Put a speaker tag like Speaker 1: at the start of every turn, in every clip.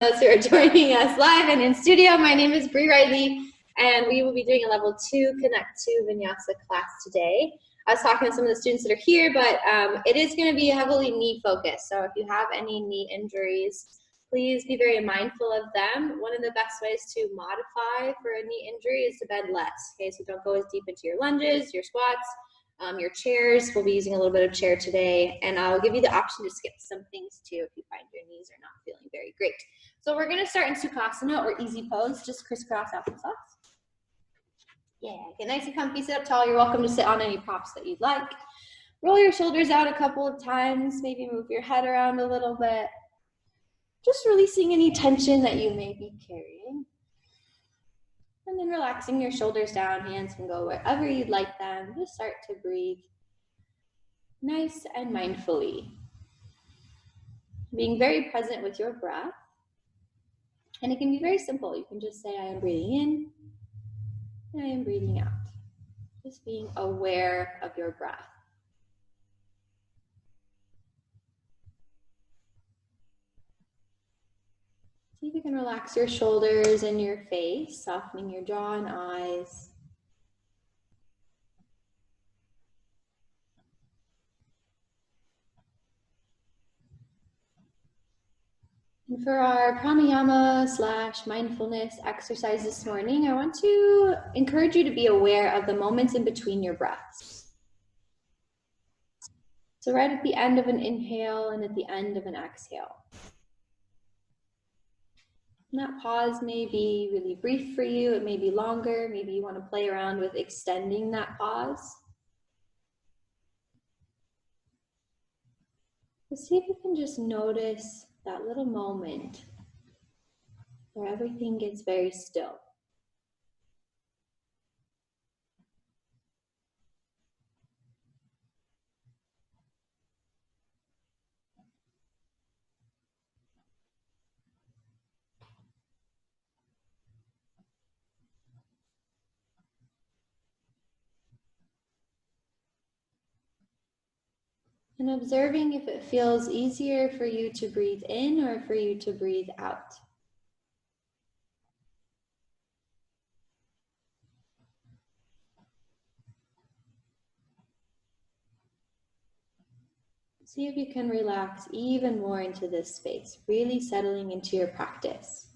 Speaker 1: those who are joining us live and in studio. My name is Bree Riley, and we will be doing a level 2 Connect to Vinyasa class today. I was talking to some of the students that are here, but it is going to be heavily knee focused. So if you have any knee injuries, please be very mindful of them. One of the best ways to modify for a knee injury is to bend less. Okay, so don't go as deep into your lunges, your squats, your chairs. We'll be using a little bit of chair today, and I'll give you the option to skip some things too if you find your knees are not feeling very great. So we're going to start in Sukhasana, or easy pose, just crisscross applesauce. Yeah, get nice and comfy, sit up tall. You're welcome to sit on any props that you'd like. Roll your shoulders out a couple of times, maybe move your head around a little bit. Just releasing any tension that you may be carrying. And then relaxing your shoulders down, hands can go wherever you'd like them. Just start to breathe nice and mindfully. Being very present with your breath. And it can be very simple. You can just say, I am breathing in, and I am breathing out. Just being aware of your breath. See if you can relax your shoulders and your face, softening your jaw and eyes. And for our pranayama / mindfulness exercise this morning, I want to encourage you to be aware of the moments in between your breaths. So right at the end of an inhale and at the end of an exhale. And that pause may be really brief for you, it may be longer, maybe you want to play around with extending that pause. But see if you can just notice that little moment where everything gets very still. And observing if it feels easier for you to breathe in or for you to breathe out. See if you can relax even more into this space, really settling into your practice.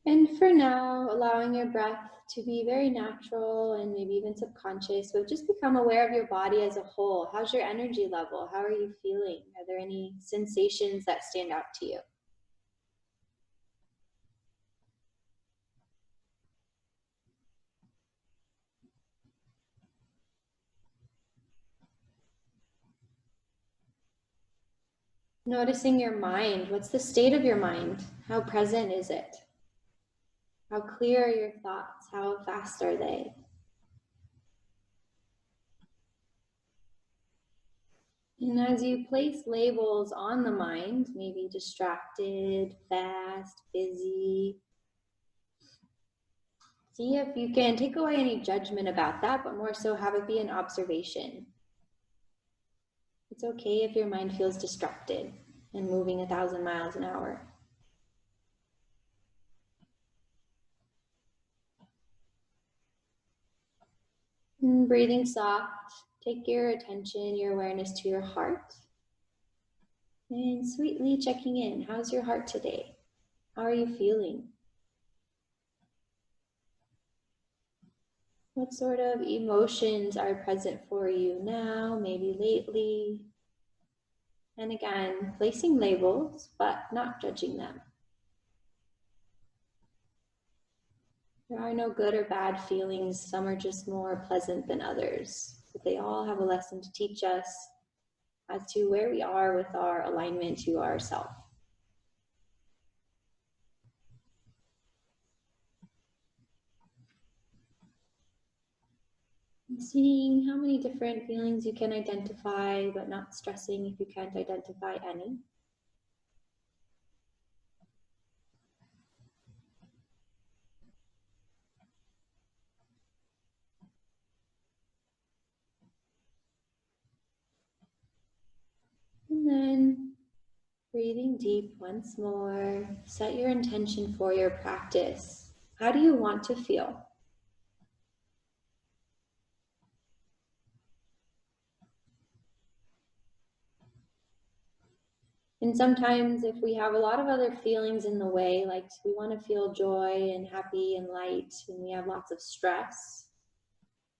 Speaker 1: And for now, allowing your breath to be very natural and maybe even subconscious, but just become aware of your body as a whole. How's your energy level? How are you feeling? Are there any sensations that stand out to you? Noticing your mind. What's the state of your mind? How present is it? How clear are your thoughts? How fast are they? And as you place labels on the mind, maybe distracted, fast, busy, see if you can take away any judgment about that, but more so have it be an observation. It's okay if your mind feels distracted and moving 1,000 miles an hour. And breathing soft, take your attention, your awareness to your heart. And sweetly checking in. How's your heart today? How are you feeling? What sort of emotions are present for you now, maybe lately? And again, placing labels, but not judging them. There are no good or bad feelings. Some are just more pleasant than others. But they all have a lesson to teach us as to where we are with our alignment to ourself. Seeing how many different feelings you can identify, but not stressing if you can't identify any. And then breathing deep once more, set your intention for your practice. How do you want to feel? And sometimes if we have a lot of other feelings in the way, like we want to feel joy and happy and light, and we have lots of stress,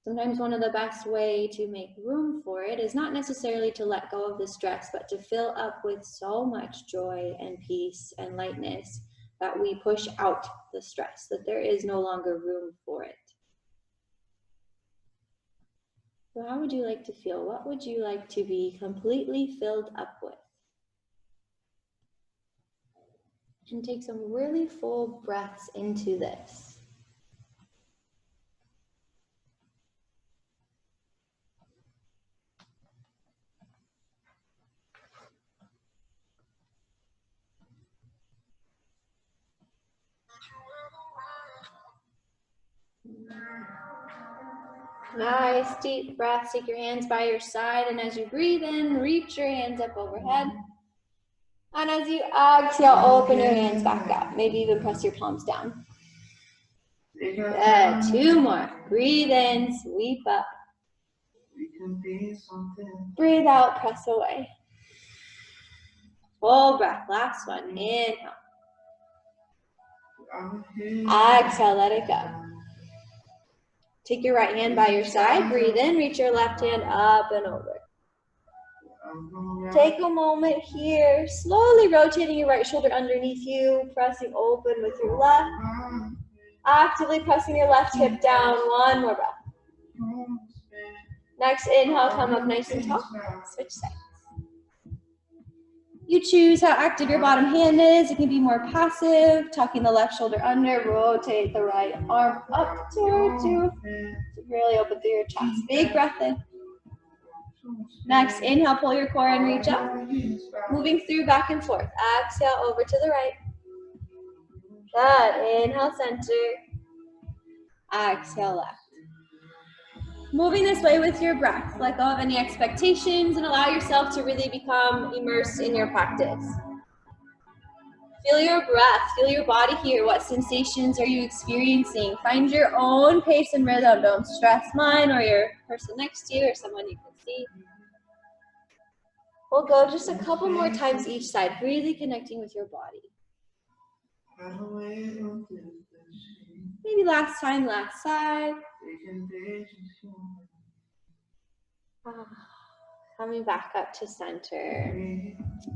Speaker 1: sometimes one of the best way to make room for it is not necessarily to let go of the stress, but to fill up with so much joy and peace and lightness that we push out the stress, that there is no longer room for it. So how would you like to feel? What would you like to be completely filled up with? And take some really full breaths into this. Nice deep breaths. Take your hands by your side, and as you breathe in, reach your hands up overhead. And as you exhale, open your hands back up. Maybe even press your palms down. Good. 2 more. Breathe in, sweep up. Breathe out, press away. Full breath. Last one. Inhale. Exhale, let it go. Take your right hand by your side. Breathe in, reach your left hand up and over. Take a moment here, slowly rotating your right shoulder underneath you, pressing open with your left. Actively pressing your left hip down. 1 more breath. Next inhale, come up nice and tall. Switch sides. You choose how active your bottom hand is. It can be more passive, tucking the left shoulder under, rotate the right arm up towards you. Really open through your chest. Big breath in. Next, inhale, pull your core and reach up. Moving through back and forth. Exhale, over to the right. Good. Inhale, center. Exhale, left. Moving this way with your breath. Let go of any expectations and allow yourself to really become immersed in your practice. Feel your breath. Feel your body here. What sensations are you experiencing? Find your own pace and rhythm. Don't stress mine or your person next to you or someone you can see. We'll go just a couple more times each side, really connecting with your body. Maybe last time, last side. Coming back up to center.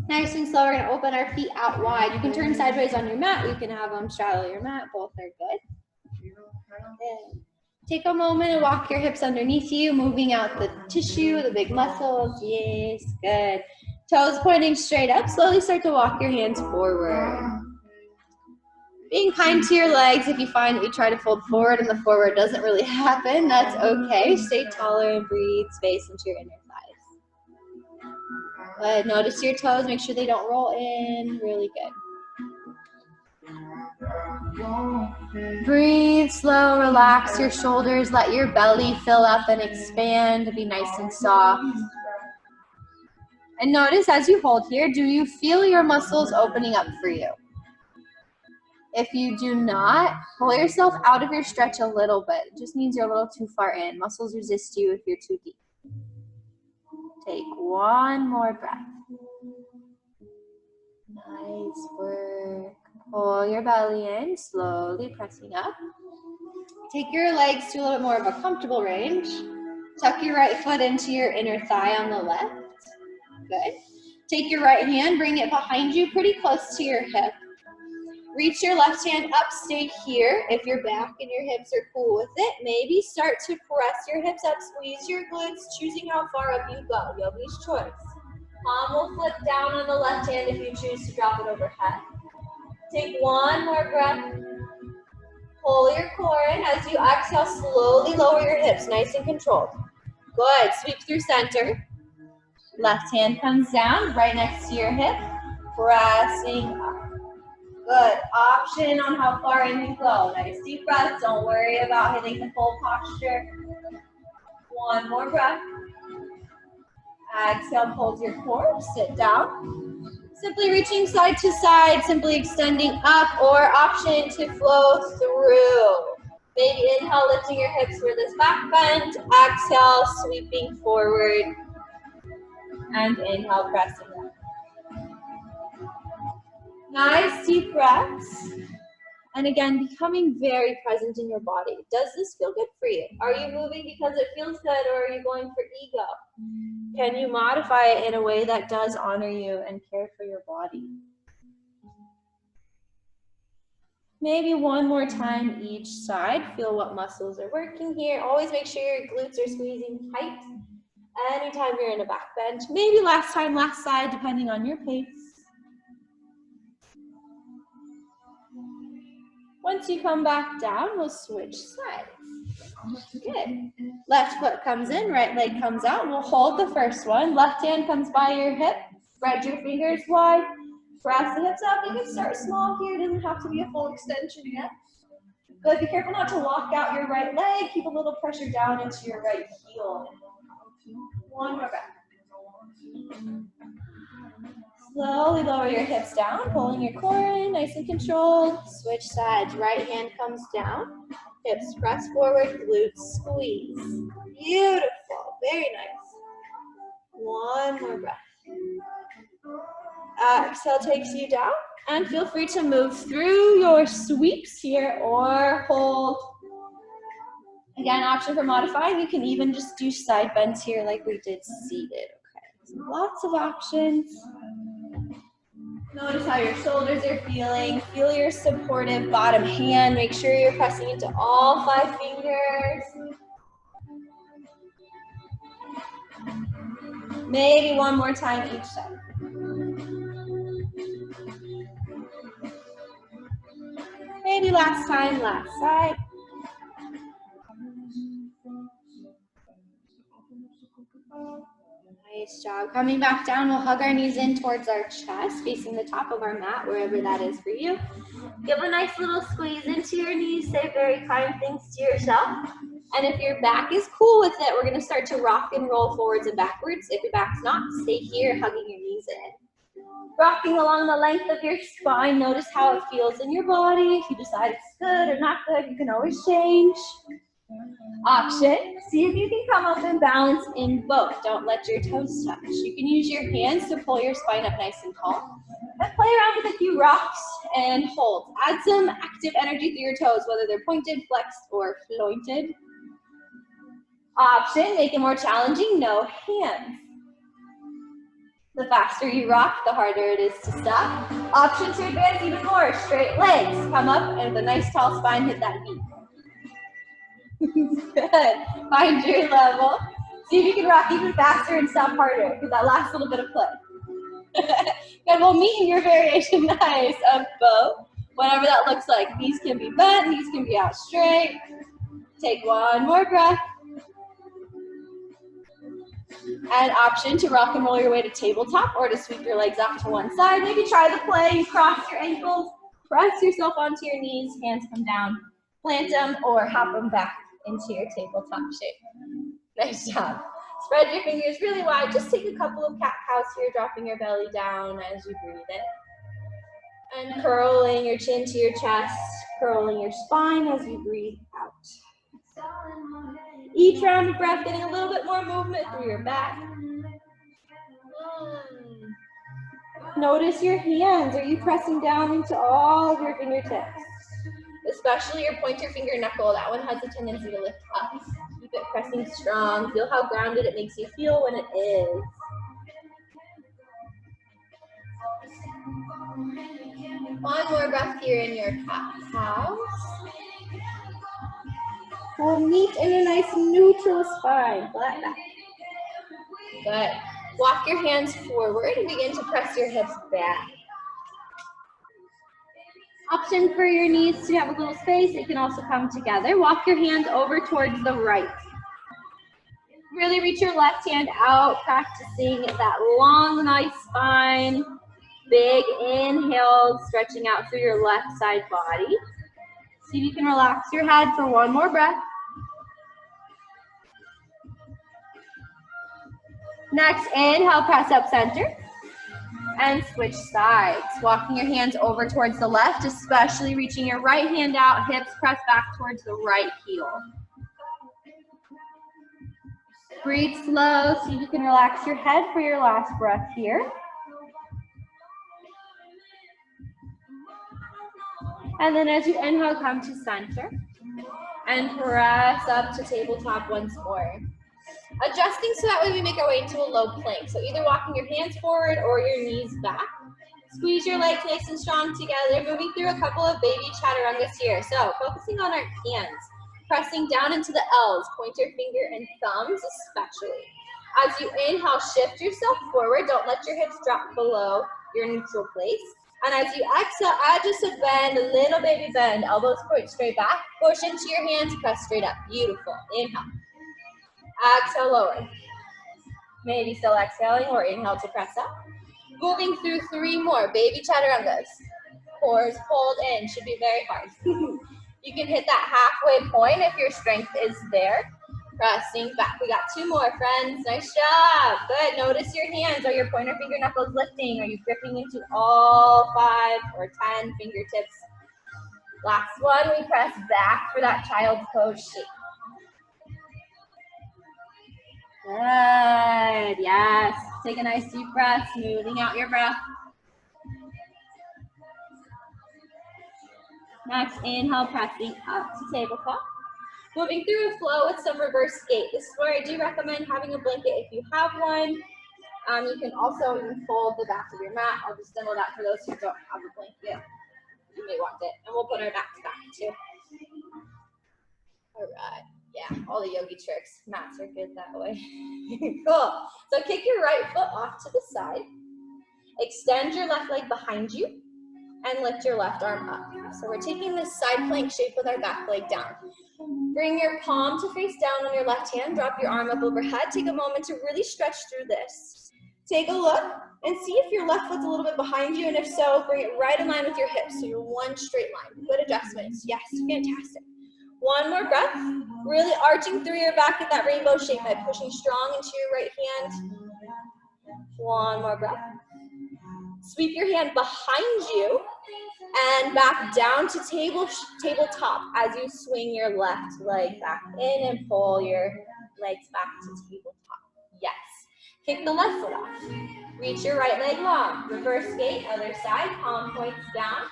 Speaker 1: Nice and slow, we're gonna open our feet out wide. You can turn sideways on your mat. You can have them straddle your mat. Both are good. And take a moment and walk your hips underneath you, moving out the tissue, the big muscles. Yes, good. Toes pointing straight up. Slowly start to walk your hands forward. Being kind to your legs. If you find that you try to fold forward and the forward doesn't really happen, that's okay. Stay taller and breathe space into your inner thighs. Good. Notice your toes. Make sure they don't roll in. Really good. Breathe slow. Relax your shoulders. Let your belly fill up and expand. Be nice and soft. And notice as you hold here, do you feel your muscles opening up for you? If you do not, pull yourself out of your stretch a little bit. It just means you're a little too far in. Muscles resist you if you're too deep. Take 1 more breath. Nice work. Pull your belly in, slowly pressing up. Take your legs to a little bit more of a comfortable range. Tuck your right foot into your inner thigh on the left. Good. Take your right hand, bring it behind you, pretty close to your hip. Reach your left hand up, stay here. If your back and your hips are cool with it, maybe start to press your hips up, squeeze your glutes, choosing how far up you go. Yogi's choice. Palm will flip down on the left hand if you choose to drop it overhead. Take 1 more breath. Pull your core in. As you exhale, slowly lower your hips, nice and controlled. Good. Sweep through center. Left hand comes down, right next to your hip. Pressing up. Good. Option on how far in you go. Nice deep breath. Don't worry about hitting the full posture. One more breath. Exhale, pull to your core. Sit down. Simply reaching side to side, simply extending up, or option to flow through. Maybe inhale, lifting your hips for this back bend. Exhale, sweeping forward. And inhale, pressing up. Nice deep breaths. And again, becoming very present in your body. Does this feel good for you? Are you moving because it feels good, or are you going for ego? Can you modify it in a way that does honor you and care for your body? Maybe one more time each side. Feel what muscles are working here. Always make sure your glutes are squeezing tight. Anytime you're in a back bend. Maybe last time, last side, depending on your pace. Once you come back down, we'll switch sides. Good. Left foot comes in, right leg comes out. We'll hold the first one. Left hand comes by your hip. Spread your fingers wide. Press the hips up. You can start small here. It doesn't have to be a full extension yet. Good. Be careful not to lock out your right leg. Keep a little pressure down into your right heel. One more breath. Slowly lower your hips down, pulling your core in, nice and controlled. Switch sides. Right hand comes down. Hips press forward, glutes squeeze. Beautiful. Very nice. One more breath. Exhale takes you down. And feel free to move through your sweeps here or hold. Again, option for modifying. You can even just do side bends here like we did seated. Okay. So lots of options. Notice how your shoulders are feeling. Feel your supportive bottom hand. Make sure you're pressing into all 5 fingers. Maybe one more time each side. Maybe last time, last side. Nice job. Coming back down, we'll hug our knees in towards our chest, facing the top of our mat, wherever that is for you. Give a nice little squeeze into your knees. Say very kind things to yourself. And if your back is cool with it, we're going to start to rock and roll forwards and backwards. If your back's not, stay here, hugging your knees in. Rocking along the length of your spine. Notice how it feels in your body. If you decide it's good or not good, you can always change. Option, see if you can come up and balance in both. Don't let your toes touch. You can use your hands to pull your spine up nice and tall. And play around with a few rocks and hold. Add some active energy through your toes, whether they're pointed, flexed, or floated. Option, make it more challenging, no hands. The faster you rock, the harder it is to stop. Option to advance even more, straight legs. Come up and with a nice tall spine, hit that beat. Good. Find your level. See if you can rock even faster and stop harder. Give that last little bit of play. Good. We'll meet in your variation, nice, of both. Whatever that looks like. Knees can be bent, knees can be out straight. Take one more breath. And option to rock and roll your way to tabletop or to sweep your legs off to one side. Maybe try the play. Cross your ankles. Press yourself onto your knees. Hands come down. Plant them or hop them back into your tabletop shape. Nice job. Spread your fingers really wide. Just take a couple of cat-cows here, dropping your belly down as you breathe in. And curling your chin to your chest, curling your spine as you breathe out. Each round of breath, getting a little bit more movement through your back. Notice your hands. Are you pressing down into all of your fingertips? Especially your pointer finger knuckle. That one has a tendency to lift up. Keep it pressing strong. Feel how grounded it makes you feel when it is. One more breath here in your cat-cows. We'll meet in a nice neutral spine. Flat back. Good. Walk your hands forward and begin to press your hips back. Option for your knees to have a little space. It can also come together. Walk your hands over towards the right. Really reach your left hand out, practicing that long, nice spine. Big inhale, stretching out through your left side body. See if you can relax your head for one more breath. Next, inhale, press up center. And switch sides. Walking your hands over towards the left, especially reaching your right hand out, hips press back towards the right heel. Breathe slow, see if you can relax your head for your last breath here. And then as you inhale, come to center. And press up to tabletop once more. Adjusting so that way we make our way into a low plank. So either walking your hands forward or your knees back. Squeeze your legs nice and strong together. Moving through a couple of baby chaturangas here. So focusing on our hands. Pressing down into the L's, pointer finger and thumbs especially. As you inhale, shift yourself forward. Don't let your hips drop below your neutral place. And as you exhale, add just a bend, a little baby bend. Elbows point straight back. Push into your hands, press straight up. Beautiful. Inhale. Exhale, lower. Maybe still exhaling or inhale to press up. Moving through 3 more. Baby chaturangas. Cores pulled in. Should be very hard. You can hit that halfway point if your strength is there. Pressing back. We got 2 more, friends. Nice job. Good. Notice your hands. Are your pointer finger knuckles lifting? Are you gripping into all 5 or 10 fingertips? Last one. We press back for that child's pose shape. Good. Yes. Take a nice deep breath. Smoothing out your breath. Next, inhale, pressing up to tabletop. Moving through a flow with some reverse gate. This is where I do recommend having a blanket if you have one. You can also even fold the back of your mat. I'll just demo that for those who don't have a blanket. You may want it. And we'll put our mats back too. All right. Yeah, all the yogi tricks. Mats are good that way. Cool. So kick your right foot off to the side. Extend your left leg behind you. And lift your left arm up. So we're taking this side plank shape with our back leg down. Bring your palm to face down on your left hand. Drop your arm up overhead. Take a moment to really stretch through this. Take a look and see if your left foot's a little bit behind you, and if so, bring it right in line with your hips, so you're one straight line. Good adjustments. Yes, fantastic. One more breath. Really arching through your back in that rainbow shape by pushing strong into your right hand. One more breath. Sweep your hand behind you and back down to tabletop as you swing your left leg back in and pull your legs back to tabletop. Yes. Kick the left foot off. Reach your right leg long. Reverse gate, other side, palm points down.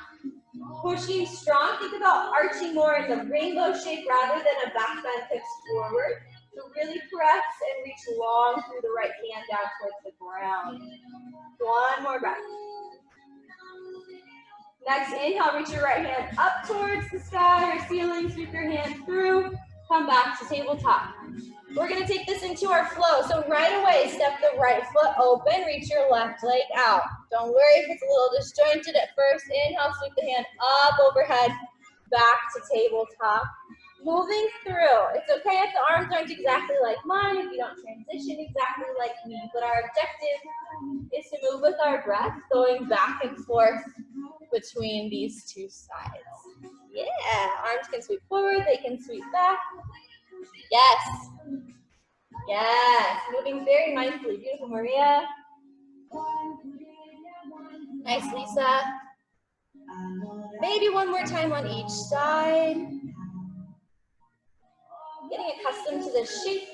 Speaker 1: Pushing strong. Think about arching more in the rainbow shape rather than a back bend, hips forward. So really press and reach long through the right hand down towards the ground. One more breath. Next, inhale, reach your right hand up towards the sky or ceiling, sweep your hand through, come back to tabletop. We're gonna take this into our flow. So right away, step the right foot open, reach your left leg out. Don't worry if it's a little disjointed at first. Inhale, sweep the hand up overhead, back to tabletop. Moving through. It's okay if the arms aren't exactly like mine, if you don't transition exactly like me, but our objective is to move with our breath, going back and forth between these 2 sides. Yeah, arms can sweep forward, they can sweep back. Yes. Yes, moving very mindfully. Beautiful, Maria. Nice, Lisa. Maybe one more time on each side. Getting accustomed to this shape.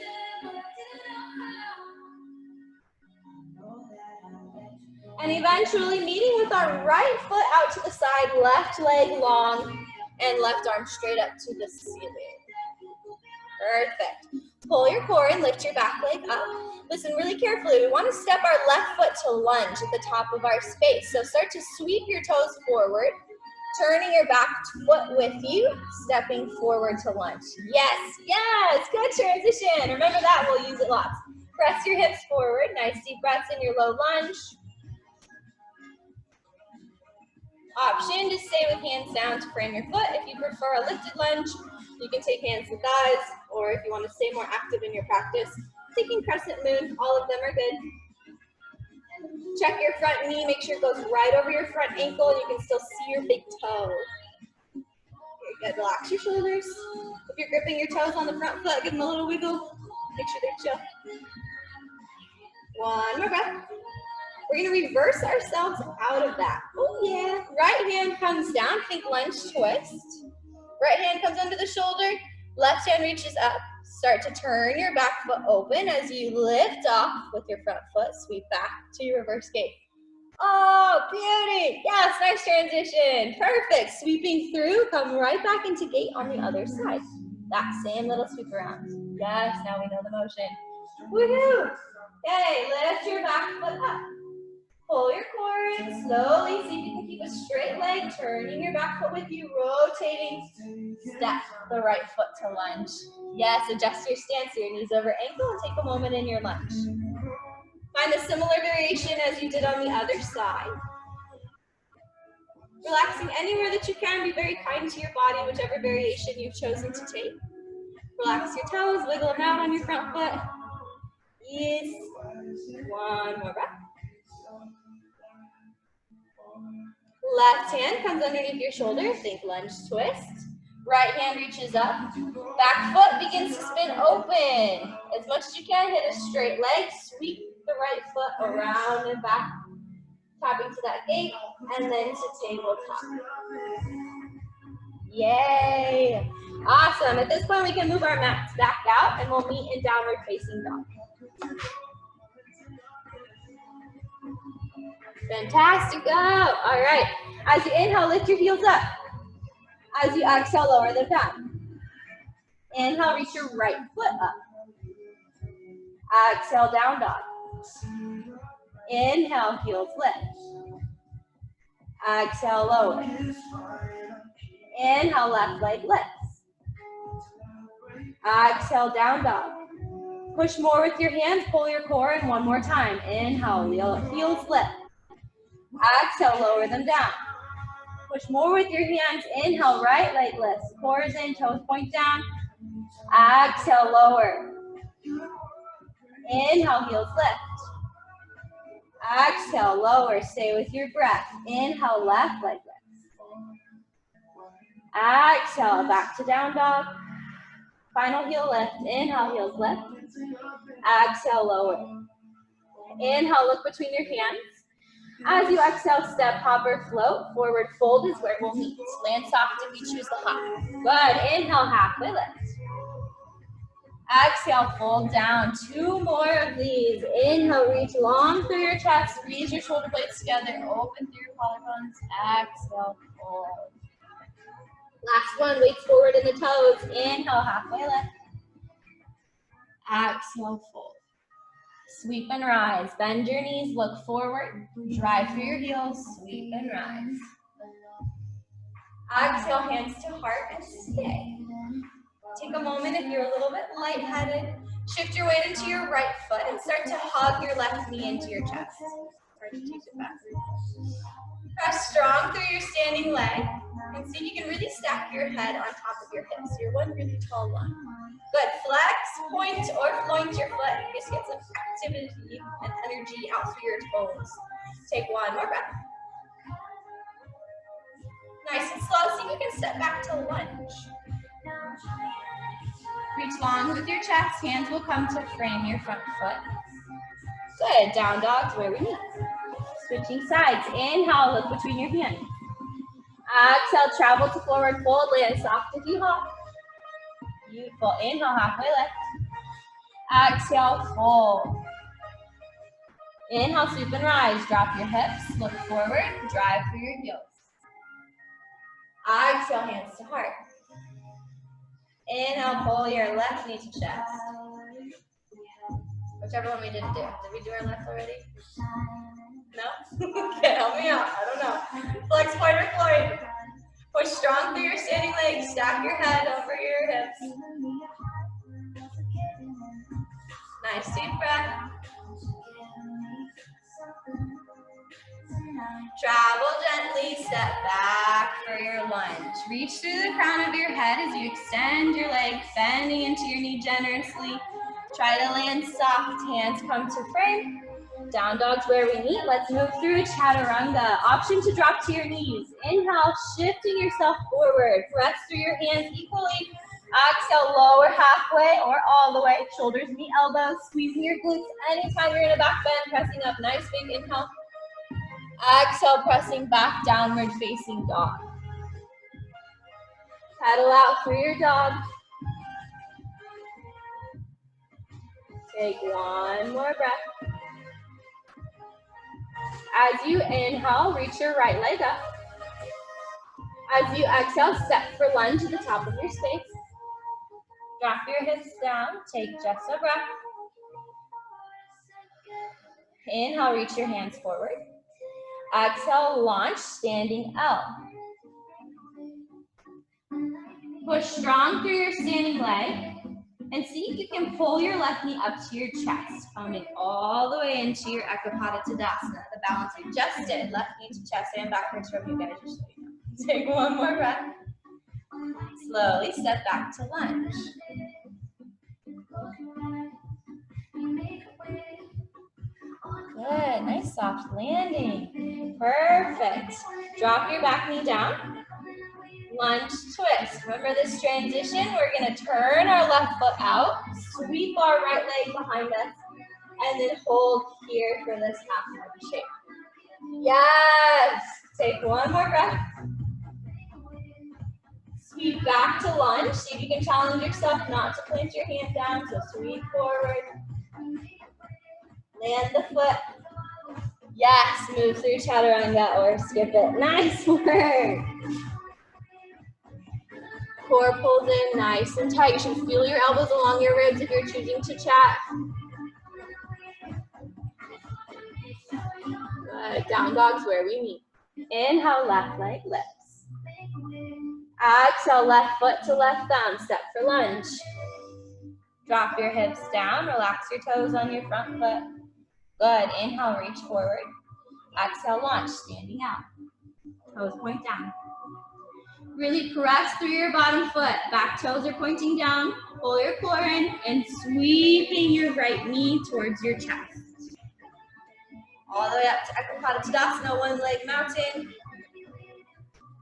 Speaker 1: And eventually meeting with our right foot out to the side, left leg long, and left arm straight up to the ceiling. Perfect. Pull your core and lift your back leg up. Listen really carefully. We want to step our left foot to lunge at the top of our space. So start to sweep your toes forward, turning your back foot with you, stepping forward to lunge. Yes, yes, good transition. Remember that, we'll use it lots. Press your hips forward. Nice deep breaths in your low lunge. Option to stay with hands down to frame your foot. If you prefer a lifted lunge, you can take hands to thighs, or if you want to stay more active in your practice, taking crescent moon, all of them are good. Check your front knee, make sure it goes right over your front ankle and you can still see your big toe. Very good, relax your shoulders. If you're gripping your toes on the front foot, give them a little wiggle. Make sure they're chill. One more breath. We're gonna reverse ourselves out of that. Oh yeah. Right hand comes down, think lunge twist. Right hand comes under the shoulder, left hand reaches up. Start to turn your back foot open as you lift off with your front foot, sweep back to your reverse gate. Oh, beauty. Yes, nice transition. Perfect. Sweeping through, come right back into gate on the other side. That same little sweep around. Yes, now we know the motion. Woohoo. Okay, lift your back foot up. Pull your core in slowly. See if you can keep a straight leg, turning your back foot with you, rotating. Step the right foot to lunge. Yes, adjust your stance, your knees over ankle, and take a moment in your lunge. Find a similar variation as you did on the other side. Relaxing anywhere that you can, be very kind to your body, whichever variation you've chosen to take. Relax your toes, wiggle them out on your front foot. Yes. One more breath. Left hand comes underneath your shoulder, think lunge twist. Right hand reaches up. Back foot begins to spin open. As much as you can, hit a straight leg, sweep the right foot around and back, tapping to that gate, and then to tabletop. Yay! Awesome. At this point, we can move our mats back out, and we'll meet in downward facing dog. Fantastic. Go. All right. As you inhale, lift your heels up. As you exhale, lower them down. Inhale, reach your right foot up. Exhale, down dog. Inhale, heels lift. Exhale, lower. Inhale, left leg lifts. Exhale, down dog. Push more with your hands, pull your core in one more time. Inhale, heels lift. Exhale, lower them down. Push more with your hands. Inhale, right leg lifts. Core is in, toes point down. Exhale, lower. Inhale, heels lift. Exhale, lower. Stay with your breath. Inhale, left leg lift. Exhale, back to down dog. Final heel lift. Inhale, heels lift. Exhale, lower. Inhale, look between your hands. As you exhale, step, hopper, float. Forward fold is where we'll meet. Land soft if you choose the hop. Good. Inhale, halfway lift. Exhale, fold down. Two more of these. Inhale, reach long through your chest. Squeeze your shoulder blades together. Open through your collarbones. Exhale, fold. Last one, weights forward in the toes. Inhale, halfway lift. Exhale, fold. Sweep and rise. Bend your knees, look forward. Drive through your heels, sweep and rise. Exhale, hands to heart and stay. Take a moment if you're a little bit lightheaded. Shift your weight into your right foot and start to hug your left knee into your chest. Press strong through your standing leg and see if you can really stack your head on top of your hips. You're one really tall one. Good. Flex, point, or point your foot. Just get some activity and energy out through your toes. Take one more breath. Nice and slow. See if you can step back to lunge. Reach long with your chest. Hands will come to frame your front foot. Good. Down dog's where we meet. Switching sides. Inhale, look between your hands. Exhale, travel to forward fold. Land soft if you hop. Beautiful. Inhale, halfway lift. Exhale, fold. Inhale, sweep and rise. Drop your hips. Look forward. Drive through your heels. Exhale, hands to heart. Inhale, pull your left knee to chest. Whichever one we didn't do. Did we do our left already? No? Okay, help me out. I don't know. Flex, point, or float. Push strong through your standing legs. Stack your head over your hips. Nice deep breath. Travel gently, step back for your lunge. Reach through the crown of your head as you extend your legs, bending into your knee generously. Try to land soft, hands come to frame. Down dog's where we meet. Let's move through chaturanga. Option to drop to your knees. Inhale, shifting yourself forward. Press through your hands equally. Exhale, lower halfway or all the way. Shoulders meet elbows, squeezing your glutes. Anytime you're in a back bend, pressing up. Nice big inhale. Exhale, pressing back, downward facing dog. Paddle out through your dog. Take one more breath. As you inhale, reach your right leg up. As you exhale, step for lunge at the top of your space. Drop your hips down, take just a breath. Inhale, reach your hands forward. Exhale, launch, standing L. Push strong through your standing leg. And see if you can pull your left knee up to your chest, coming all the way into your Ekapada Tadasana, the balance we just did. Left knee to chest and backwards from you guys. Just so you know. Take one more breath. Slowly step back to lunge. Good, nice soft landing. Perfect. Drop your back knee down. Lunge twist. Remember this transition? We're going to turn our left foot out, sweep our right leg behind us, and then hold here for this half moon shape. Yes! Take one more breath. Sweep back to lunge. See if you can challenge yourself not to plant your hand down. So sweep forward. Land the foot. Yes, move through chaturanga or skip it. Nice work. Core pulls in nice and tight. You should feel your elbows along your ribs if you're choosing to chat. Good. Down dog's where we meet. Inhale, left leg lifts. Exhale, left foot to left thumb. Step for lunge. Drop your hips down. Relax your toes on your front foot. Good. Inhale, reach forward. Exhale, launch, standing out. Toes point down. Really press through your bottom foot. Back toes are pointing down. Pull your core in and sweeping your right knee towards your chest. All the way up to Ekapada Tadasana, one leg mountain.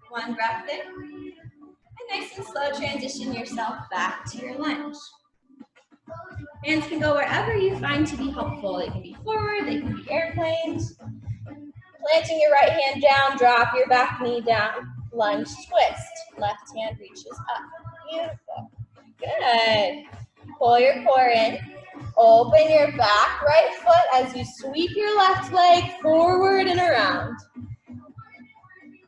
Speaker 1: One breath in. And nice and slow, transition yourself back to your lunge. Hands can go wherever you find to be helpful. They can be forward, they can be airplanes. Planting your right hand down, drop your back knee down. Lunge twist. Left hand reaches up. Beautiful. Good. Pull your core in. Open your back right foot as you sweep your left leg forward and around.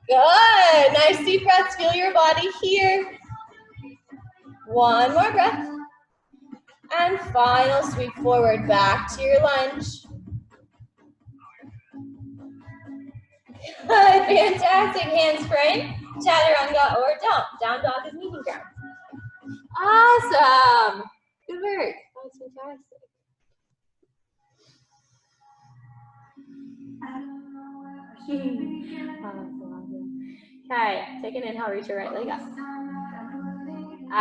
Speaker 1: Good. Nice deep breaths. Feel your body here. One more breath. And final sweep forward back to your lunge. Good. Fantastic. Hands frame. Chaturanga or don't. Down dog is meeting ground. Awesome. Good work. That was fantastic. Okay, take an inhale, reach your right leg up.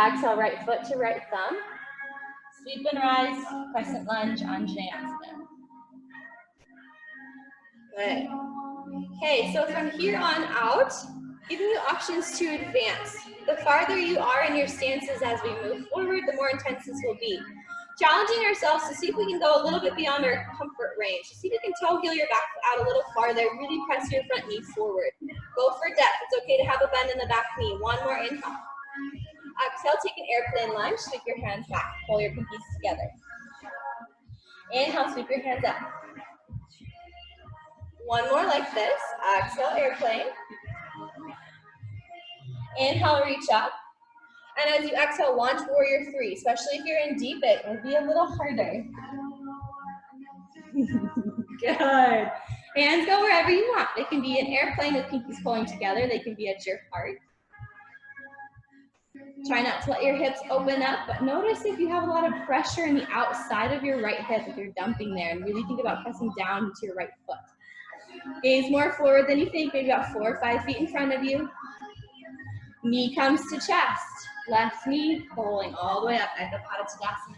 Speaker 1: Exhale, right foot to right thumb. Sweep and rise, crescent lunge, Anjaneyasana. Good. Okay, so from here on out, giving you options to advance. The farther you are in your stances as we move forward, the more intense this will be. Challenging ourselves to see if we can go a little bit beyond our comfort range. See if you can toe heel your back out a little farther. Really press your front knee forward. Go for depth. It's okay to have a bend in the back knee. One more inhale. Exhale, take an airplane lunge. Sweep your hands back. Pull your pinkies together. Inhale, sweep your hands up. One more like this. Exhale, airplane. Inhale, reach up. And as you exhale, launch warrior three. Especially if you're in deep, it will be a little harder. Good. Hands go wherever you want. They can be an airplane with pinkies pulling together. They can be at your heart. Try not to let your hips open up, but notice if you have a lot of pressure in the outside of your right hip, if you're dumping there, and really think about pressing down into your right foot. Gaze more forward than you think, maybe about 4 or 5 feet in front of you. Knee comes to chest. Left knee pulling all the way up, Ekapada Tadasana.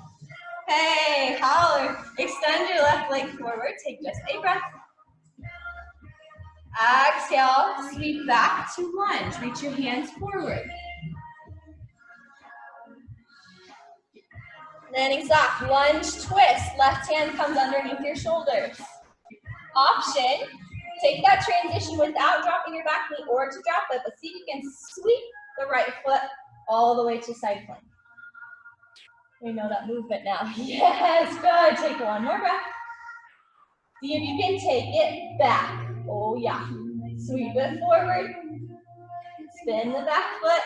Speaker 1: Hey, holler. Extend your left leg forward. Take just a breath. Exhale, sweep back to lunge. Reach your hands forward. Landing soft, lunge, twist. Left hand comes underneath your shoulders. Option, take that transition without dropping your back knee or to drop it, but see if you can sweep the right foot all the way to side plank. We know that movement now. Yes, good. Take one more breath. See if you can take it back. Oh yeah. Sweep it forward. Spin the back foot.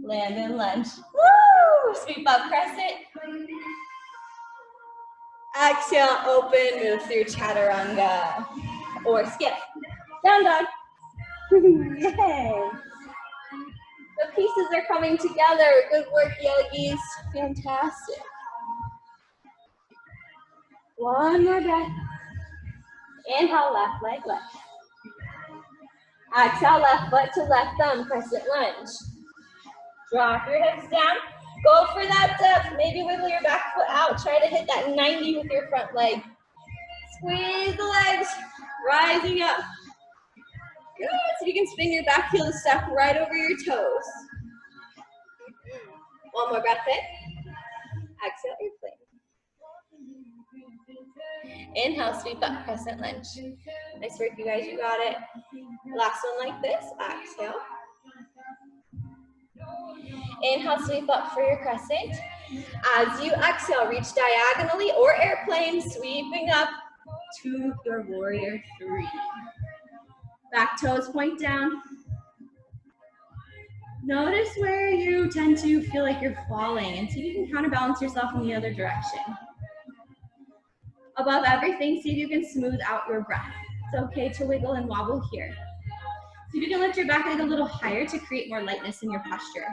Speaker 1: Land and lunge. Woo! Sweep up crescent. Exhale, open, move through chaturanga. Or skip. Down dog. Yay. The pieces are coming together. Good work, yogis. Fantastic. One more breath. Inhale, left leg left. Exhale, left foot to left thumb, crescent lunge. Drop your hips down. Go for that dip. Maybe wiggle your back foot out. Try to hit that 90 with your front leg. Squeeze the legs, rising up. Good, so you can spin your back heel to step right over your toes. One more breath in. Exhale, airplane. Inhale, sweep up, crescent lunge. Nice work, you guys, you got it. Last one like this, exhale. Inhale, sweep up for your crescent. As you exhale, reach diagonally or airplane, sweeping up to your warrior three. Back toes point down. Notice where you tend to feel like you're falling and see if you can counterbalance yourself in the other direction. Above everything, see if you can smooth out your breath. It's okay to wiggle and wobble here. See if you can lift your back leg a little higher to create more lightness in your posture.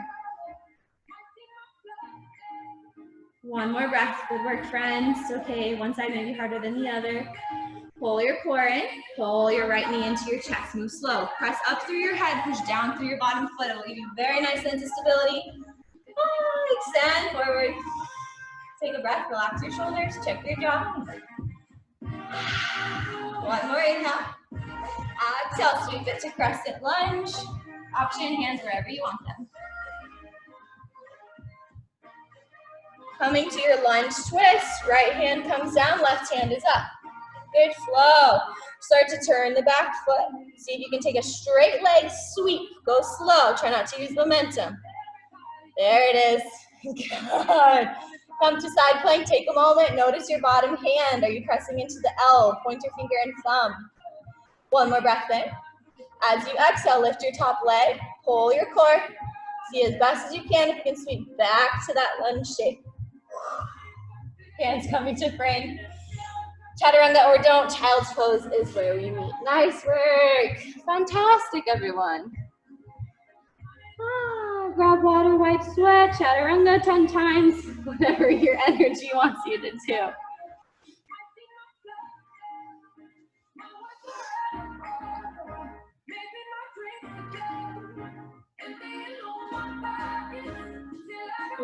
Speaker 1: One more breath. Good work, friends. Okay, one side may be harder than the other. Pull your core in. Pull your right knee into your chest. Move slow. Press up through your head. Push down through your bottom foot. It will give you a very nice sense of stability. Extend forward. Take a breath. Relax your shoulders. Check your jaw. One more inhale. Exhale. Sweep it to crescent lunge. Option, hands wherever you want them. Coming to your lunge twist. Right hand comes down. Left hand is up. Good flow. Start to turn the back foot. See if you can take a straight leg sweep. Go slow. Try not to use momentum. There it is. Good. Come to side plank. Take a moment. Notice your bottom hand. Are you pressing into the L? Pointer finger and thumb. One more breath in. As you exhale, lift your top leg. Pull your core. See as best as you can if you can sweep back to that lunge shape. Hands coming to frame. Chaturanga or don't, child's pose is where we meet. Nice work. Fantastic, everyone. Grab water, wipe sweat, chaturanga 10 times, whatever your energy wants you to do.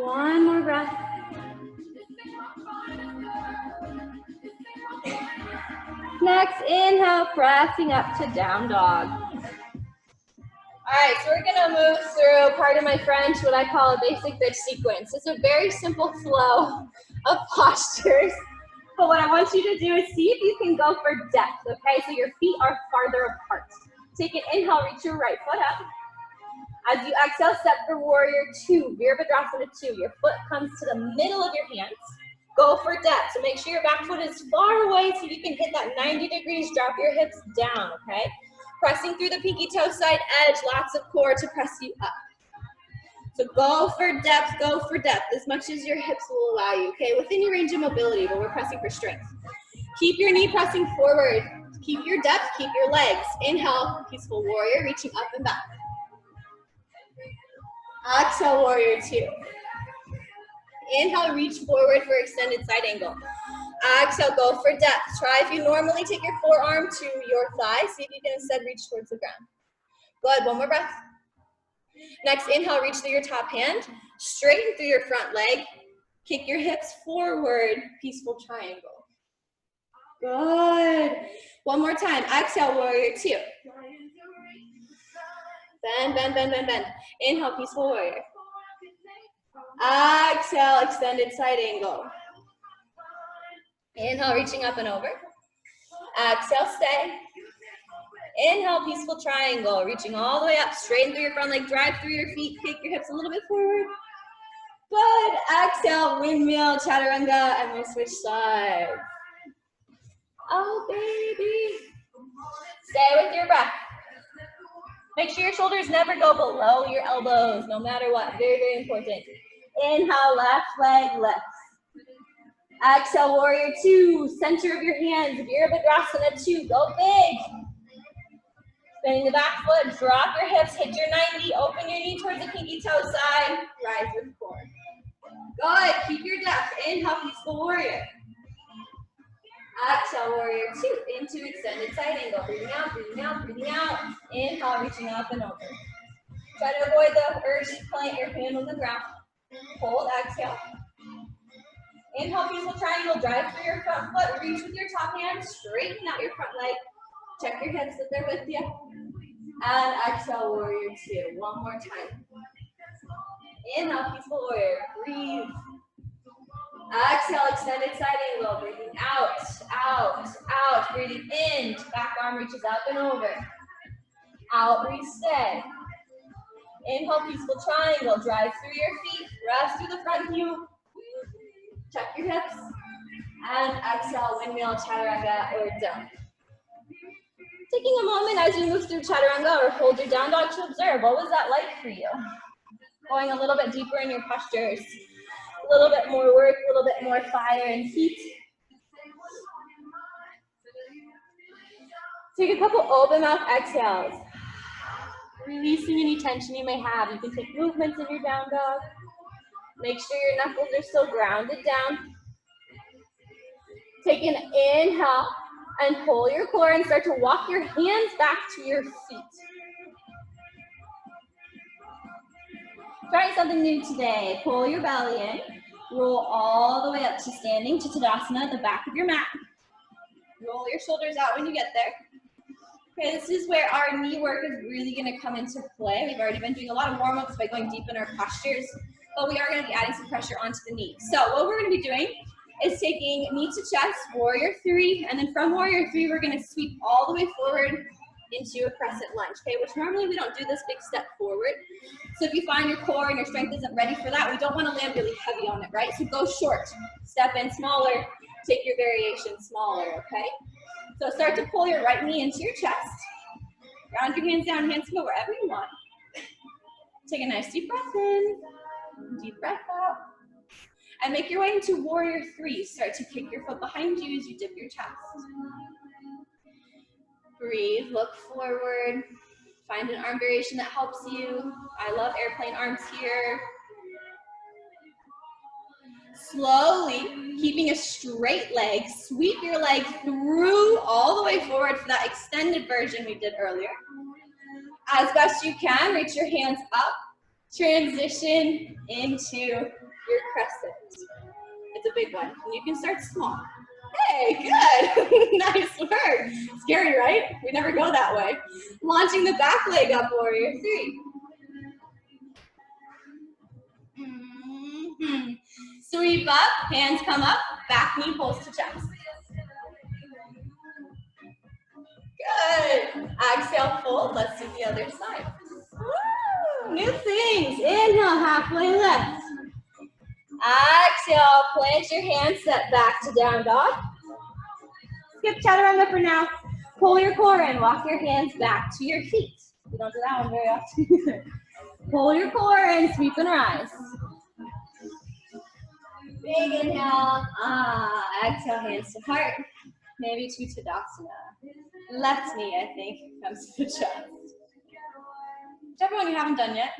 Speaker 1: One more breath. Next, inhale, pressing up to down dog. All right, so we're gonna move through, pardon my French, what I call a basic bitch sequence. It's a very simple flow of postures, but what I want you to do is see if you can go for depth, okay? So your feet are farther apart. Take an inhale, reach your right foot up. As you exhale, step for warrior two, Virabhadrasana 2. Your foot comes to the middle of your hands. Go for depth, so make sure your back foot is far away so you can hit that 90 degrees, drop your hips down, okay? Pressing through the pinky toe side edge, lots of core to press you up. So go for depth as much as your hips will allow you, okay? Within your range of mobility, but we're pressing for strength. Keep your knee pressing forward. Keep your depth, keep your legs. Inhale, peaceful warrior, reaching up and back. Exhale, warrior two. Inhale, reach forward for extended side angle. Exhale, go for depth. Try if you normally take your forearm to your thigh. See if you can instead reach towards the ground. Good, one more breath. Next, inhale, reach through your top hand. Straighten through your front leg. Kick your hips forward, peaceful triangle. Good. One more time. Exhale, warrior two. Bend, bend, bend, bend, bend. Inhale, peaceful warrior. Exhale, extended side angle. Inhale, reaching up and over. Exhale, stay. Inhale, peaceful triangle, reaching all the way up, straighten through your front leg, drive through your feet, kick your hips a little bit forward. Good. Exhale, windmill, chaturanga, and we'll switch sides. Oh, baby. Stay with your breath. Make sure your shoulders never go below your elbows, no matter what. Very, very important. Inhale, left leg lifts. Exhale, warrior two. Center of your hands. Virabhadrasana two. Go big. Spinning the back foot. Drop your hips. Hit your 90. Open your knee towards the pinky toe side. Rise with core. Good. Keep your depth. Inhale, peaceful warrior. Exhale, warrior two. Into extended side angle. Breathing out, breathing out, breathing out. Inhale, reaching up and over. Try to avoid the urge to plant your hand on the ground. Hold, exhale. Inhale, peaceful triangle. Drive through your front foot. Reach with your top hand. Straighten out your front leg. Check your hips if they're with you. And exhale, warrior two. One more time. Inhale, peaceful warrior. Breathe. Exhale, extended side angle. Breathing out, out, out. Breathing in. Back arm reaches up and over. Out, breathe, stay. Inhale, peaceful triangle. Drive through your feet. Rest through the front view. Check your hips. And exhale, windmill, chaturanga, or down. Taking a moment as you move through chaturanga or hold your down dog to observe. What was that like for you? Going a little bit deeper in your postures. A little bit more work, a little bit more fire and heat. Take a couple open mouth exhales. Releasing any tension you may have. You can take movements in your down dog. Make sure your knuckles are still grounded down. Take an inhale and pull your core and start to walk your hands back to your feet. Trying something new today. Pull your belly in. Roll all the way up to standing to Tadasana at the back of your mat. Roll your shoulders out when you get there. Okay, this is where our knee work is really going to come into play. We've already been doing a lot of warm-ups by going deep in our postures, but we are going to be adding some pressure onto the knee. So what we're going to be doing is taking knee to chest, warrior three, and then from warrior three, we're going to sweep all the way forward into a crescent lunge, okay, which normally we don't do this big step forward. So if you find your core and your strength isn't ready for that, we don't want to land really heavy on it, right? So go short, step in smaller, take your variation smaller, okay? So start to pull your right knee into your chest. Ground your hands down, hands go wherever you want. Take a nice deep breath in, deep breath out. And make your way into warrior three. Start to kick your foot behind you as you dip your chest. Breathe, look forward. Find an arm variation that helps you. I love airplane arms here. Slowly, keeping a straight leg, sweep your leg through all the way forward for that extended version we did earlier. As best you can, reach your hands up. Transition into your crescent. It's a big one, and you can start small. Hey, good. Nice work. Scary, right? We never go that way. Launching the back leg up, warrior three. Sweep up, hands come up, back knee pulls to chest. Good. Exhale, fold. Let's do the other side. Woo! New things. Inhale, halfway lift. Exhale, plant your hands, step back to down dog. Skip chaturanga for now. Pull your core in, walk your hands back to your feet. We don't do that one very often. Pull your core in, sweep and rise. Big inhale, exhale, hands to heart. Maybe to Tadasana. Left knee, I think, comes to the chest. Whichever one you haven't done yet.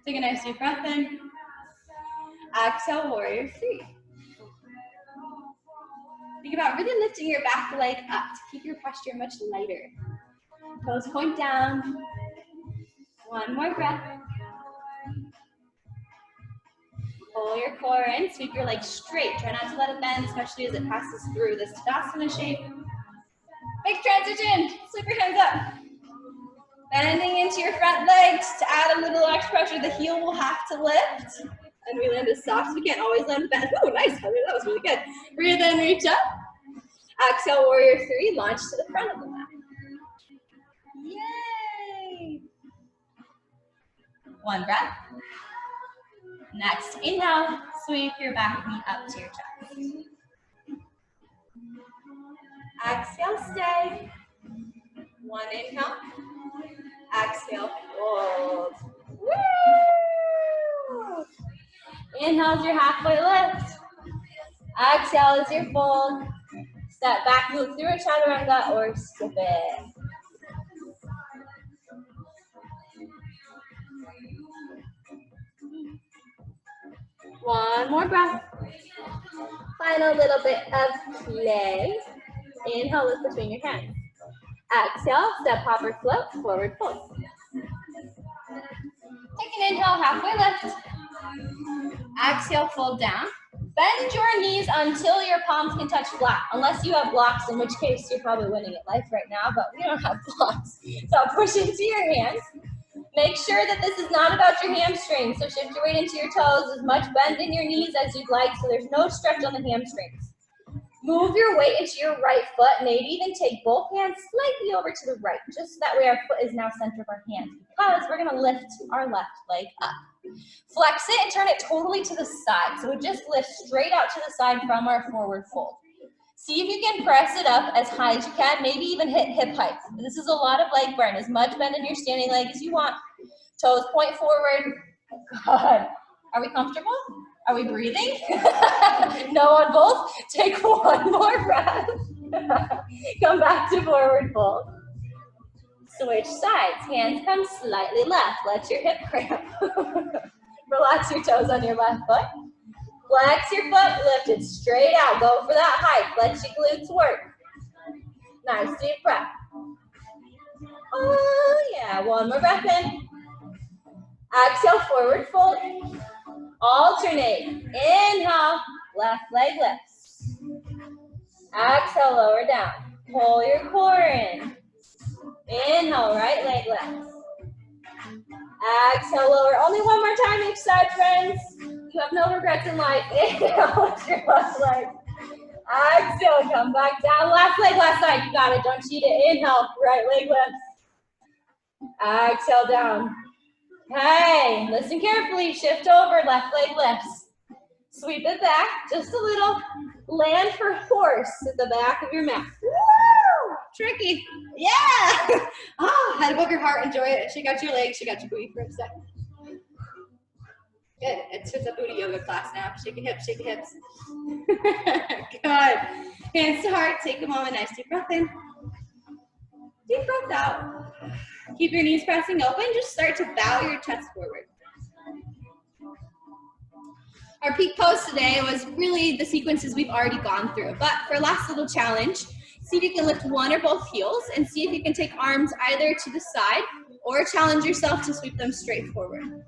Speaker 1: Take a nice deep breath in. Exhale, warrior three. Think about really lifting your back leg up to keep your posture much lighter. Toes point down. One more breath. Pull your core in, sweep your legs straight. Try not to let it bend, especially as it passes through this Tadasana shape. Big transition, sweep your hands up. Bending into your front legs to add a little extra pressure. The heel will have to lift. And we land as soft as we can. Always land bend. Ooh, nice, Heather, that was really good. Breathe in, reach up. Exhale, warrior three, launch to the front of the mat. Yay! One breath. Next, inhale, sweep your back knee up to your chest. Exhale, stay. One inhale. Exhale, fold. Woo! Inhale is your halfway lift. Exhale is your fold. Step back, move through a chaturanga or skip it. One more breath. Final little bit of play. Inhale, lift between your hands. Exhale, step, hop, or float, forward fold. Take an inhale, halfway lift. Exhale, fold down. Bend your knees until your palms can touch flat, unless you have blocks, in which case you're probably winning at life right now, but we don't have blocks. So push into your hands. Make sure that this is not about your hamstrings, so shift your weight into your toes, as much bend in your knees as you'd like, so there's no stretch on the hamstrings. Move your weight into your right foot, maybe even take both hands slightly over to the right, just so that way our foot is now center of our hands, because we're gonna lift our left leg up. Flex it and turn it totally to the side, so it just lifts straight out to the side from our forward fold. See if you can press it up as high as you can, maybe even hit hip height. This is a lot of leg burn, as much bend in your standing leg as you want. Toes point forward. Good. Are we comfortable? Are we breathing? No on both? Take one more breath. Come back to forward fold. Switch sides. Hands come slightly left. Let your hip cramp. Relax your toes on your left foot. Flex your foot, lift it straight out. Go for that hike. Let your glutes work. Nice deep breath. Oh yeah, one more breath in. Exhale, forward fold. Alternate. Inhale, left leg lifts. Exhale, lower down. Pull your core in. Inhale, right leg lifts. Exhale, lower. Only one more time each side, friends. You have no regrets in life. Inhale, lift your left leg. Exhale, come back down. Left leg, left side. You got it. Don't cheat it. Inhale, right leg lifts. Exhale, down. Okay, listen carefully. Shift over, left leg lifts. Sweep it back, just a little. Land for horse at the back of your mat. Woo! Tricky. Yeah! Oh, head above your heart. Enjoy it. Shake out your legs. Shake out your booty for a second. Good. It's just a booty yoga class now. Shake your hips, shake your hips. Good. Hands to heart. Take a moment. Nice deep breath in. Deep breath out. Keep your knees pressing open. Just start to bow your chest forward. Our peak pose today was really the sequences we've already gone through. But for last little challenge, see if you can lift one or both heels and see if you can take arms either to the side or challenge yourself to sweep them straight forward.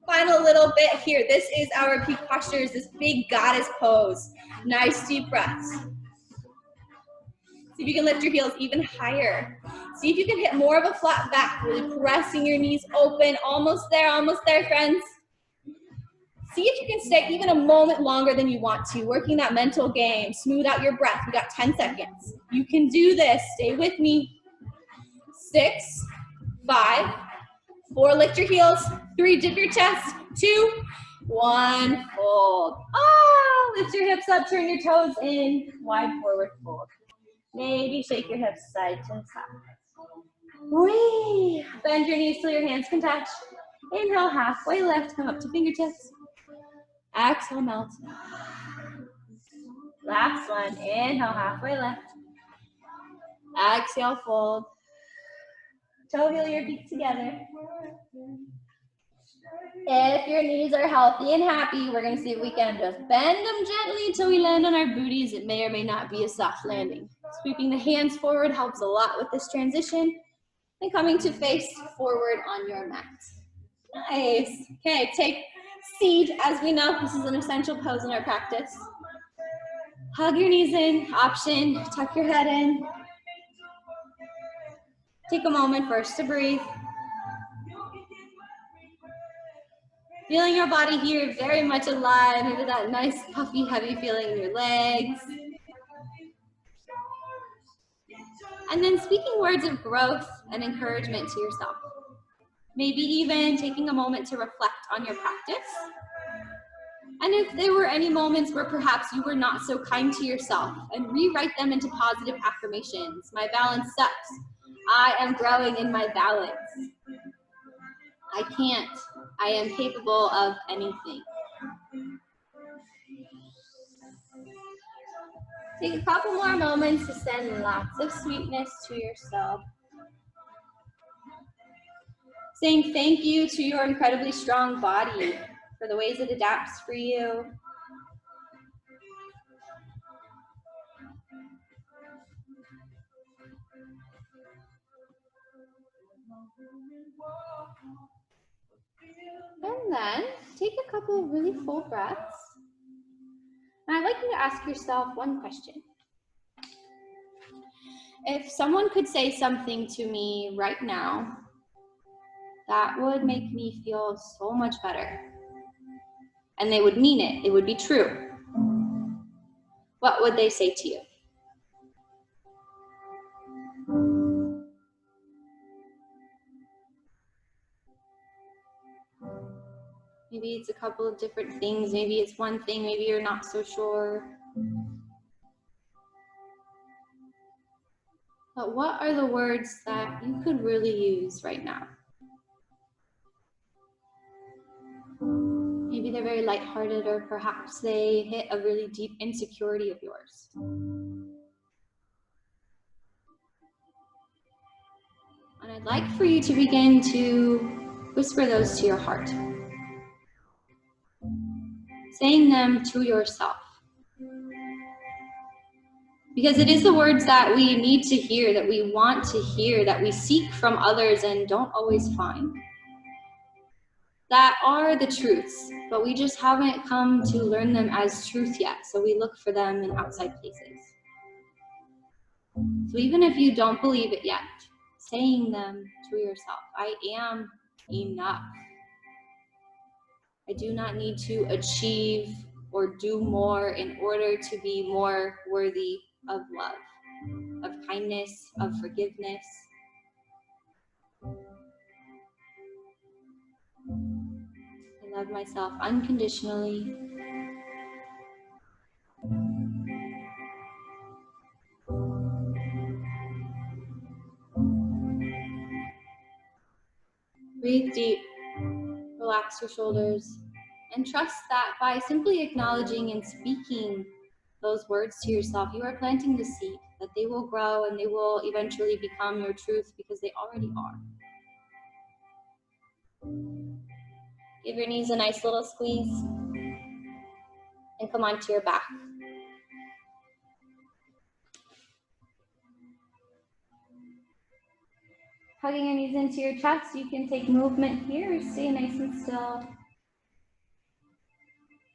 Speaker 1: Final little bit here. This is our peak posture, is this big goddess pose. Nice deep breaths. See if you can lift your heels even higher. See if you can hit more of a flat back, really pressing your knees open. Almost there, friends. See if you can stay even a moment longer than you want to, working that mental game. Smooth out your breath. We got 10 seconds. You can do this. Stay with me. 6, 5, 4, lift your heels. 3, dip your chest. 2, 1, fold. Oh, lift your hips up, turn your toes in. Wide forward fold. Maybe shake your hips side to side. Whee! Bend your knees till your hands can touch. Inhale, halfway lift, come up to fingertips. Exhale, melt. Last one, inhale, halfway lift. Exhale, fold. Toe heel your feet together. If your knees are healthy and happy, we're gonna see if we can just bend them gently until we land on our booties. It may or may not be a soft landing. Sweeping the hands forward helps a lot with this transition. And coming to face forward on your mat. Nice. Okay, take seat. As we know, this is an essential pose in our practice. Hug your knees in, option, tuck your head in. Take a moment first to breathe. Feeling your body here very much alive, maybe that nice puffy, heavy feeling in your legs. And then speaking words of growth and encouragement to yourself. Maybe even taking a moment to reflect on your practice. And if there were any moments where perhaps you were not so kind to yourself, and rewrite them into positive affirmations. My balance sucks. I am growing in my balance. I can't. I am capable of anything. Take a couple more moments to send lots of sweetness to yourself. Saying thank you to your incredibly strong body for the ways it adapts for you. And then take a couple of really full breaths. And I'd like you to ask yourself one question. If someone could say something to me right now that would make me feel so much better, and they would mean it, it would be true, what would they say to you? Maybe it's a couple of different things. Maybe it's one thing. Maybe you're not so sure. But what are the words that you could really use right now? Maybe they're very lighthearted, or perhaps they hit a really deep insecurity of yours. And I'd like for you to begin to whisper those to your heart, saying them to yourself. Because it is the words that we need to hear, that we want to hear, that we seek from others and don't always find. That are the truths, but we just haven't come to learn them as truth yet, so we look for them in outside places. So even if you don't believe it yet, saying them to yourself, I am enough. I do not need to achieve or do more in order to be more worthy of love, of kindness, of forgiveness. I love myself unconditionally. Breathe deep, relax your shoulders, and trust that by simply acknowledging and speaking those words to yourself, you are planting the seed, that they will grow and they will eventually become your truth, because they already are. Give your knees a nice little squeeze and come onto your back. Hugging your knees into your chest, you can take movement here or stay nice and still.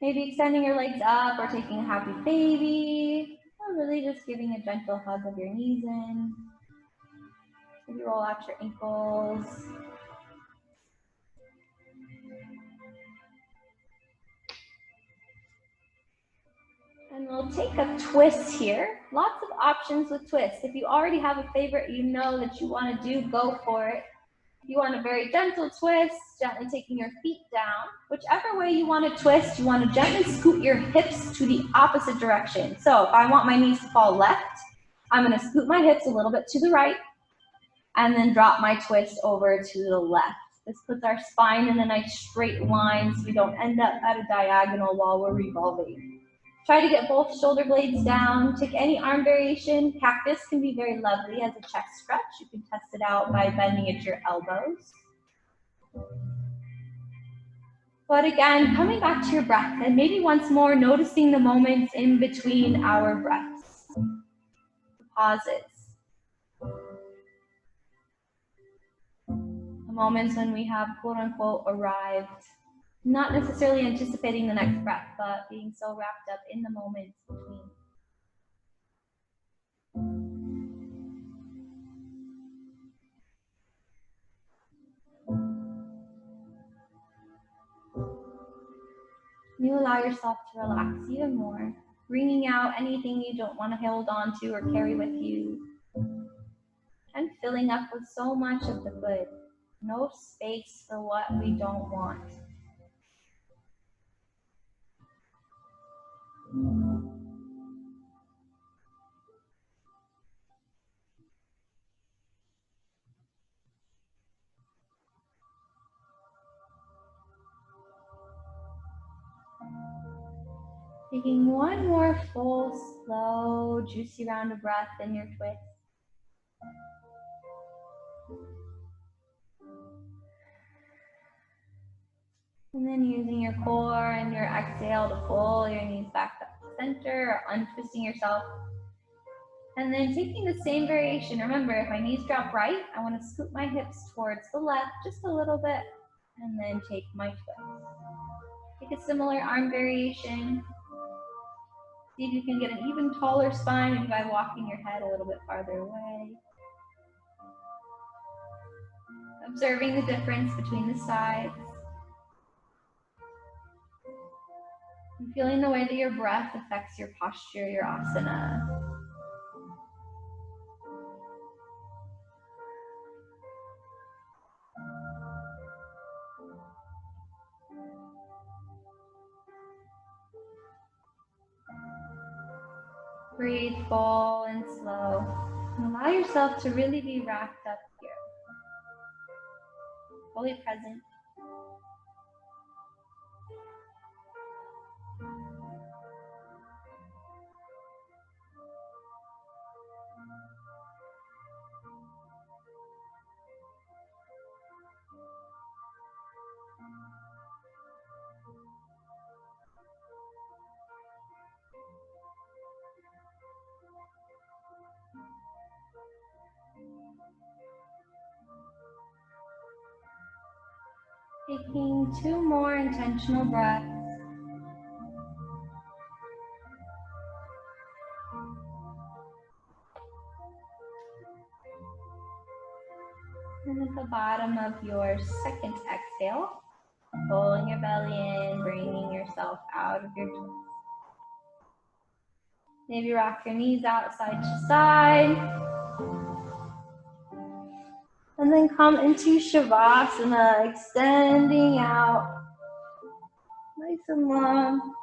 Speaker 1: Maybe extending your legs up or taking a happy baby, or really just giving a gentle hug of your knees in. Maybe roll out your ankles. And we'll take a twist here. Lots of options with twists. If you already have a favorite you know that you want to do, go for it. If you want a very gentle twist, gently taking your feet down. Whichever way you want to twist, you want to gently scoot your hips to the opposite direction. So if I want my knees to fall left, I'm going to scoot my hips a little bit to the right and then drop my twist over to the left. This puts our spine in a nice straight line so we don't end up at a diagonal while we're revolving. Try to get both shoulder blades down. Take any arm variation. Cactus can be very lovely as a chest stretch. You can test it out by bending at your elbows. But again, coming back to your breath, and maybe once more noticing the moments in between our breaths, the pauses, the moments when we have quote unquote arrived, not necessarily anticipating the next breath, but being so wrapped up in the moments between. You allow yourself to relax even more, bringing out anything you don't want to hold on to or carry with you, and filling up with so much of the good. No space for what we don't want. Taking one more full, slow, juicy round of breath in your twist. And then using your core and your exhale to pull your knees back up to center, or untwisting yourself. And then taking the same variation. Remember, if my knees drop right, I want to scoop my hips towards the left just a little bit, and then take my twist. Take a similar arm variation. See if you can get an even taller spine by walking your head a little bit farther away. Observing the difference between the sides. And feeling the way that your breath affects your posture, your asana. Breathe full and slow. And allow yourself to really be wrapped up here. Fully present. Taking 2 more intentional breaths. And at the bottom of your second exhale, pulling your belly in, bringing yourself out of your twist. Maybe rock your knees out side to side. And then come into Shavasana, extending out nice and long.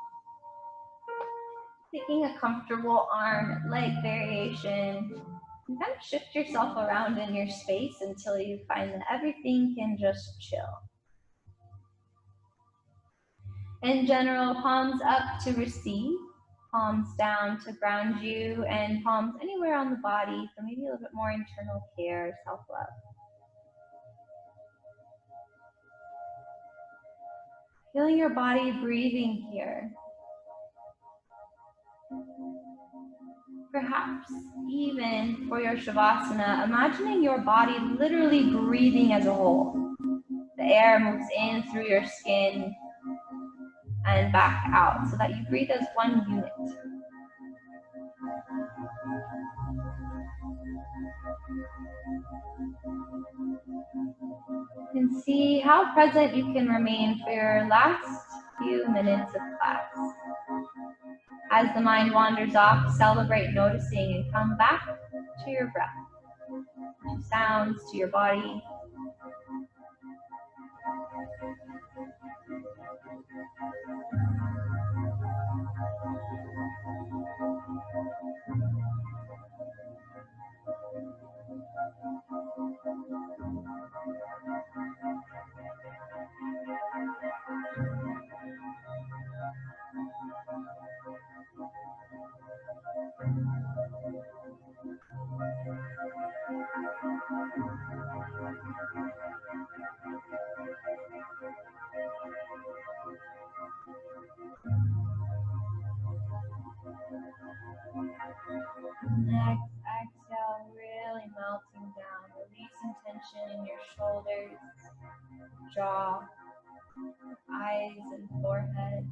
Speaker 1: Taking a comfortable arm, leg variation. And kind of shift yourself around in your space until you find that everything can just chill. In general, palms up to receive, palms down to ground you, and palms anywhere on the body for maybe a little bit more internal care, self-love. Feeling your body breathing here. Perhaps even for your Shavasana, imagining your body literally breathing as a whole. The air moves in through your skin and back out so that you breathe as one unit. And see how present you can remain for your last few minutes of class. As the mind wanders off, celebrate noticing and come back to your breath, to sounds, to your body. jaw, eyes and forehead.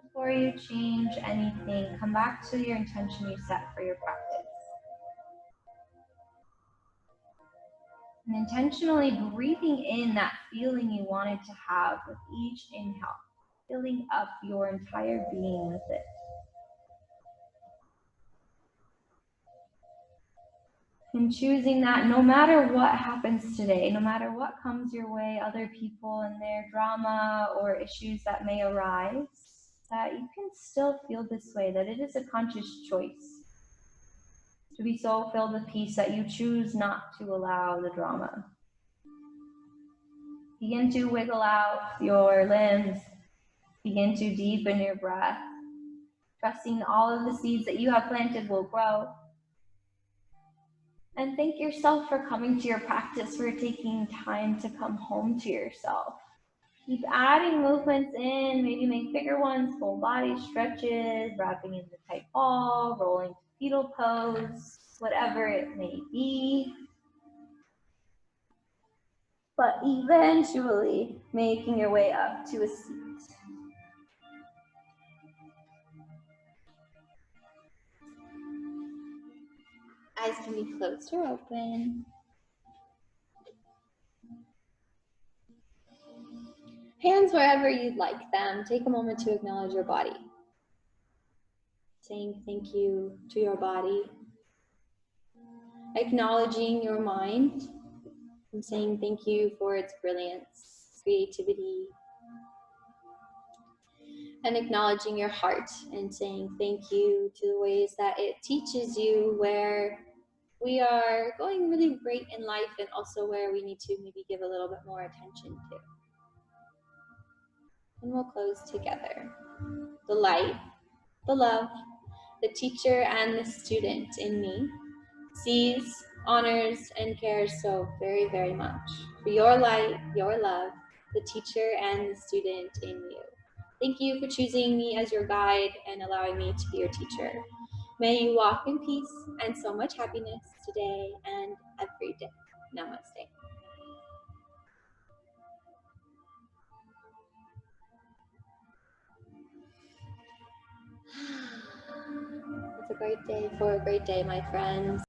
Speaker 1: Before you change anything, come back to your intention you set for your practice. And intentionally breathing in that feeling you wanted to have with each inhale, filling up your entire being with it. And choosing that no matter what happens today, no matter what comes your way, other people and their drama or issues that may arise, that you can still feel this way, that it is a conscious choice to be so filled with peace that you choose not to allow the drama. Begin to wiggle out your limbs. Begin to deepen your breath, trusting all of the seeds that you have planted will grow. And thank yourself for coming to your practice, for taking time to come home to yourself. Keep adding movements in, maybe make bigger ones, full body stretches, wrapping into tight ball, rolling to fetal pose, whatever it may be. But eventually making your way up to a seat. Eyes can be closed or open. Hands wherever you'd like them. Take a moment to acknowledge your body. Saying thank you to your body. Acknowledging your mind and saying thank you for its brilliance, creativity. And acknowledging your heart and saying thank you to the ways that it teaches you where we are going really great in life and also where we need to maybe give a little bit more attention to. And we'll close together. The light, the love, the teacher and the student in me sees, honors, and cares so very, very much for your light, your love, the teacher and the student in you. Thank you for choosing me as your guide and allowing me to be your teacher. May you walk in peace and so much happiness today and every day. Namaste. It's a great day for a great day, my friends.